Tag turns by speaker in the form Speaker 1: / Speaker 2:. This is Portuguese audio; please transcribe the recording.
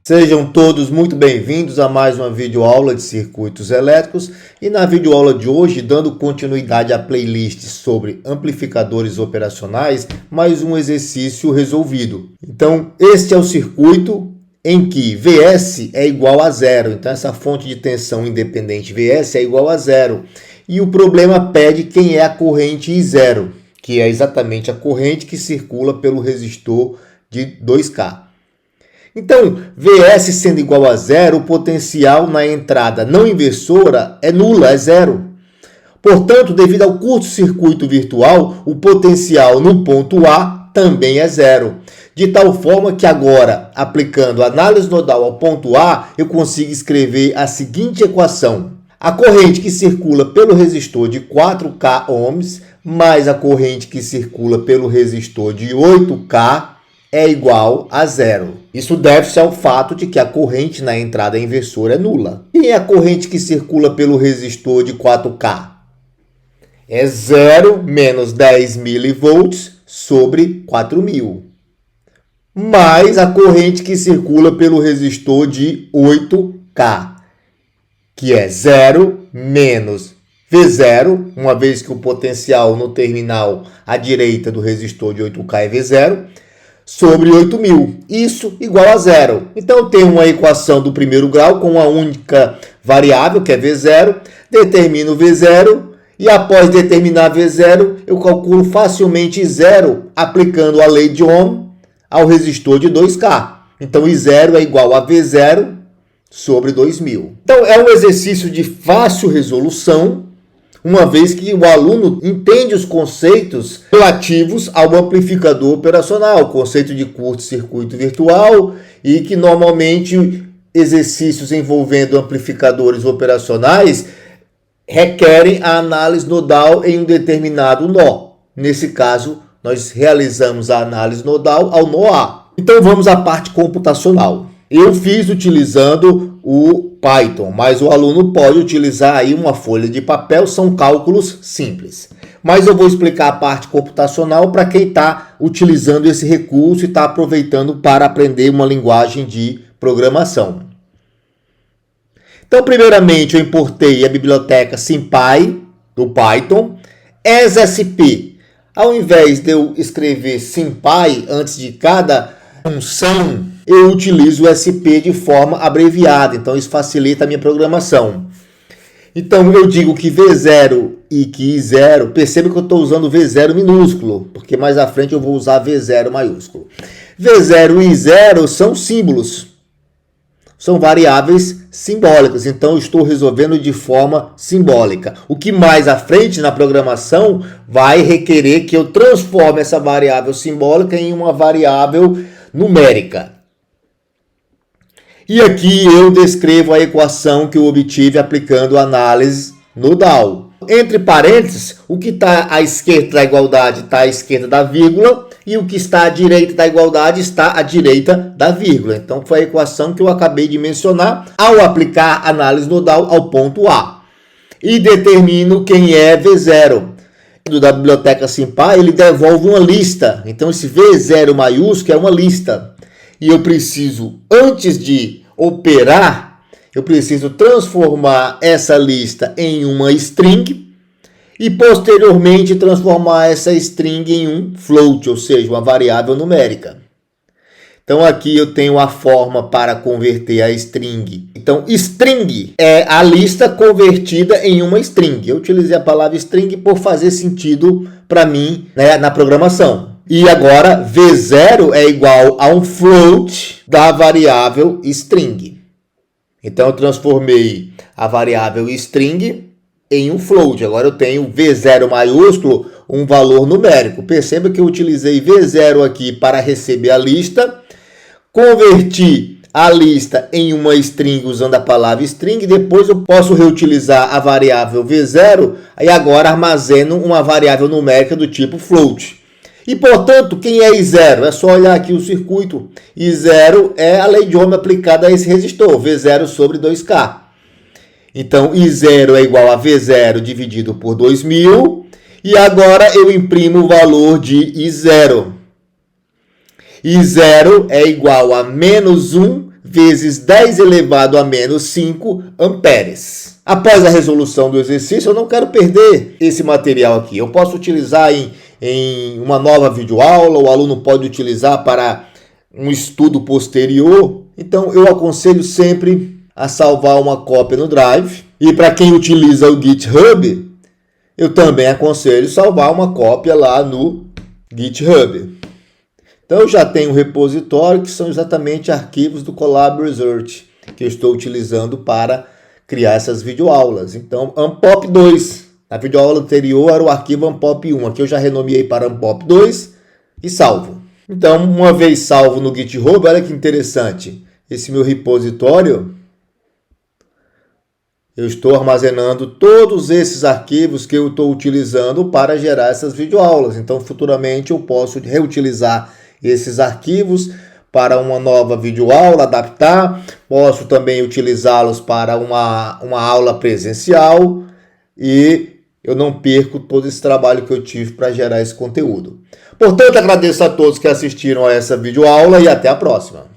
Speaker 1: Sejam todos muito bem-vindos a mais uma videoaula de circuitos elétricos e na videoaula de hoje, dando continuidade à playlist sobre amplificadores operacionais, mais um exercício resolvido. Então, este é o circuito em que Vs é igual a zero, então essa fonte de tensão independente Vs é igual a zero. E o problema pede quem é a corrente I0, que é exatamente a corrente que circula pelo resistor de 2K. Então, Vs sendo igual a zero, o potencial na entrada não inversora é nula, é zero. Portanto, devido ao curto-circuito virtual, o potencial no ponto A também é zero. De tal forma que agora, aplicando a análise nodal ao ponto A, eu consigo escrever a seguinte equação. A corrente que circula pelo resistor de 4K ohms mais a corrente que circula pelo resistor de 8K é igual a zero. Isso deve-se ao fato de que a corrente na entrada inversora é nula. E a corrente que circula pelo resistor de 4K? É 0 menos 10 milivolts sobre 4.000. Mais a corrente que circula pelo resistor de 8K, que é 0 menos V0, uma vez que o potencial no terminal à direita do resistor de 8K é V0, sobre 8.000. Isso igual a zero. Então, eu tenho uma equação do primeiro grau com uma única variável, que é V0. Determino V0 e, após determinar V0, eu calculo facilmente zero, aplicando a lei de Ohm ao resistor de 2K. Então, I0 é igual a V0 sobre 2.000. Então, é um exercício de fácil resolução, uma vez que o aluno entende os conceitos relativos ao amplificador operacional, o conceito de curto-circuito virtual, e que normalmente exercícios envolvendo amplificadores operacionais requerem a análise nodal em um determinado nó. Nesse caso, nós realizamos a análise nodal ao nó A. Então vamos à parte computacional. Eu fiz utilizando o Python, mas o aluno pode utilizar aí uma folha de papel, são cálculos simples. Mas eu vou explicar a parte computacional para quem está utilizando esse recurso e está aproveitando para aprender uma linguagem de programação. Então, primeiramente, eu importei a biblioteca SymPy do Python, ESSP. Ao invés de eu escrever SymPy antes de cada função, eu utilizo o SP de forma abreviada, então isso facilita a minha programação. Então eu digo que V0 e que I0, perceba que eu estou usando V0 minúsculo, porque mais à frente eu vou usar V0 maiúsculo. V0 e I0 são símbolos, são variáveis simbólicas, então eu estou resolvendo de forma simbólica. O que mais à frente na programação vai requerer que eu transforme essa variável simbólica em uma variável numérica. E aqui eu descrevo a equação que eu obtive aplicando a análise nodal. Entre parênteses, o que está à esquerda da igualdade está à esquerda da vírgula e o que está à direita da igualdade está à direita da vírgula. Então foi a equação que eu acabei de mencionar ao aplicar a análise nodal ao ponto A. E determino quem é V0. Da biblioteca SymPy, ele devolve uma lista. Então esse V0 maiúsculo é uma lista. E eu preciso, antes de operar, eu preciso transformar essa lista em uma string e posteriormente transformar essa string em um float, ou seja, uma variável numérica. Então aqui eu tenho a forma para converter a string. Então string é a lista convertida em uma string. Eu utilizei a palavra string por fazer sentido para mim, né, na programação. E agora V0 é igual a um float da variável string. Então eu transformei a variável string em um float. Agora eu tenho V0 maiúsculo, um valor numérico. Perceba que eu utilizei V0 aqui para receber a lista, converti a lista em uma string usando a palavra string, depois eu posso reutilizar a variável V0 e agora armazeno uma variável numérica do tipo float. E, portanto, quem é I0? É só olhar aqui o circuito. I0 é a lei de Ohm aplicada a esse resistor, V0 sobre 2K. Então, I0 é igual a V0 dividido por 2.000. E agora eu imprimo o valor de I0. I0 é igual a menos 1 vezes 10 elevado a menos 5 amperes. Após a resolução do exercício, eu não quero perder esse material aqui. Eu posso utilizar em uma nova videoaula, o aluno pode utilizar para um estudo posterior. Então, eu aconselho sempre a salvar uma cópia no Drive. E para quem utiliza o GitHub, eu também aconselho salvar uma cópia lá no GitHub. Então, eu já tenho um repositório que são exatamente arquivos do Colab Research que eu estou utilizando para criar essas videoaulas. Então, Unpop 2. Na videoaula anterior era o arquivo Unpop 1. Aqui eu já renomeei para Unpop 2 e salvo. Então, uma vez salvo no GitHub, olha que interessante. Esse meu repositório, eu estou armazenando todos esses arquivos que eu estou utilizando para gerar essas videoaulas. Então, futuramente eu posso reutilizar esses arquivos para uma nova videoaula, adaptar. Posso também utilizá-los para uma aula presencial e eu não perco todo esse trabalho que eu tive para gerar esse conteúdo. Portanto, agradeço a todos que assistiram a essa videoaula e até a próxima.